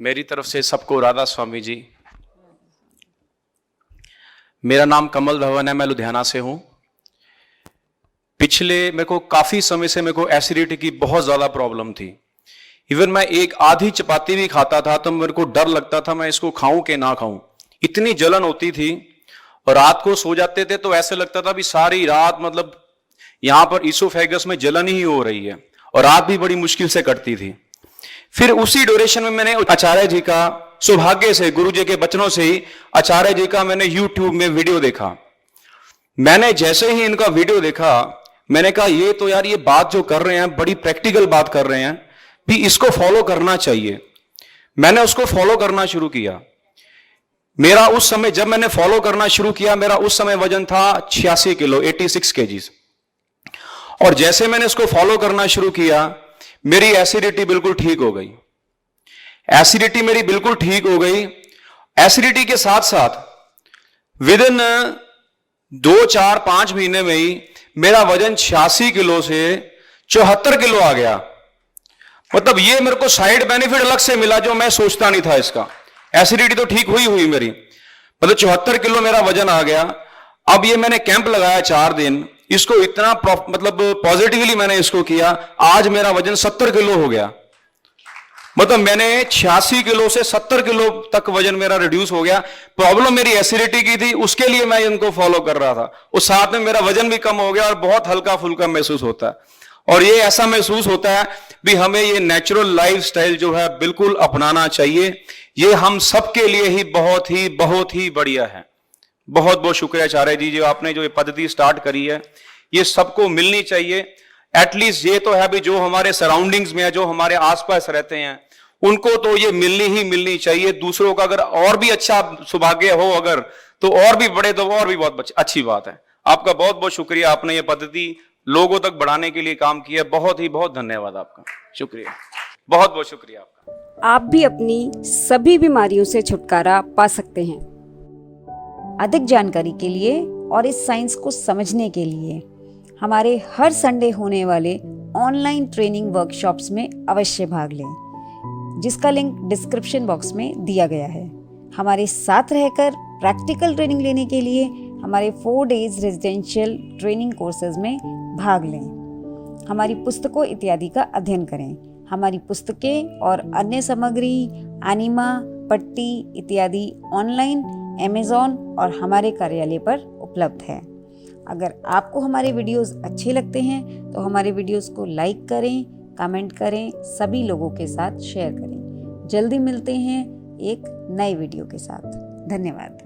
मेरी तरफ से सबको राधा स्वामी जी। मेरा नाम कमल धवन है, मैं लुधियाना से हूं। पिछले मेरे को काफी समय से मेरे को एसिडिटी की बहुत ज्यादा प्रॉब्लम थी। इवन मैं एक आधी चपाती भी खाता था तो मेरे को डर लगता था मैं इसको खाऊं कि ना खाऊं, इतनी जलन होती थी। और रात को सो जाते थे तो ऐसे लगता था भी सारी रात मतलब यहां पर इसोफेगस में जलन ही हो रही है, और रात भी बड़ी मुश्किल से कटती थी। फिर उसी ड्यूरेशन में मैंने आचार्य जी का, सौभाग्य से गुरु जी के बचनों से ही आचार्य जी का मैंने यूट्यूब में वीडियो देखा। मैंने जैसे ही इनका वीडियो देखा मैंने कहा ये तो यार ये बात जो कर रहे हैं बड़ी प्रैक्टिकल बात कर रहे हैं, भी इसको फॉलो करना चाहिए। मैंने उसको फॉलो करना शुरू किया। मेरा उस समय जब मैंने फॉलो करना शुरू किया, मेरा उस समय वजन था 86 किलो, 86 केजीज। और जैसे मैंने इसको फॉलो करना शुरू किया मेरी एसिडिटी बिल्कुल ठीक हो गई। एसिडिटी मेरी बिल्कुल ठीक हो गई। एसिडिटी के साथ साथ विद इन 2, 4, 5 महीने में ही मेरा वजन 86 किलो से 74 किलो आ गया। मतलब ये मेरे को साइड बेनिफिट अलग से मिला जो मैं सोचता नहीं था इसका। एसिडिटी तो ठीक हुई मेरी, मतलब 74 किलो मेरा वजन आ गया। अब ये मैंने कैंप लगाया 4 दिन, इसको इतना मतलब पॉजिटिवली मैंने इसको किया, आज मेरा वजन 70 किलो हो गया। मतलब मैंने 86 किलो से 70 किलो तक वजन मेरा रिड्यूस हो गया। प्रॉब्लम मेरी एसिडिटी की थी, उसके लिए मैं इनको फॉलो कर रहा था। उस साथ में मेरा वजन भी कम हो गया और बहुत हल्का फुल्का महसूस होता है। और ये ऐसा महसूस होता है भी हमें ये नेचुरल लाइफस्टाइल जो है बिल्कुल अपनाना चाहिए। ये हम सबके लिए ही बहुत ही बढ़िया है। बहुत बहुत शुक्रिया आचार्य जी, जो आपने जो ये पद्धति स्टार्ट करी है ये सबको मिलनी चाहिए। एटलीस्ट ये तो है भी जो हमारे सराउंडिंग्स में है, जो हमारे आसपास रहते हैं, उनको तो ये मिलनी चाहिए। दूसरों का अगर और भी अच्छा सौभाग्य हो अगर तो और भी बढ़े तो और भी बहुत अच्छी बात है। आपका बहुत बहुत शुक्रिया, आपने ये पद्धति लोगों तक बढ़ाने के लिए काम किया। बहुत धन्यवाद आपका, शुक्रिया, बहुत बहुत शुक्रिया आपका। आप भी अपनी सभी बीमारियों से छुटकारा पा सकते हैं। अधिक जानकारी के लिए और इस साइंस को समझने के लिए हमारे हर संडे होने वाले ऑनलाइन ट्रेनिंग वर्कशॉप्स में अवश्य भाग लें, जिसका लिंक डिस्क्रिप्शन बॉक्स में दिया गया है। हमारे साथ रहकर प्रैक्टिकल ट्रेनिंग लेने के लिए हमारे 4 डेज रेजिडेंशियल ट्रेनिंग कोर्सेज में भाग लें। हमारी पुस्तकों इत्यादि का अध्ययन करें। हमारी पुस्तकें और अन्य सामग्री, एनिमा, पट्टी इत्यादि ऑनलाइन अमेज़न और हमारे कार्यालय पर उपलब्ध है। अगर आपको हमारे वीडियोस अच्छे लगते हैं तो हमारे वीडियोस को लाइक करें, कमेंट करें, सभी लोगों के साथ शेयर करें। जल्दी मिलते हैं एक नए वीडियो के साथ। धन्यवाद।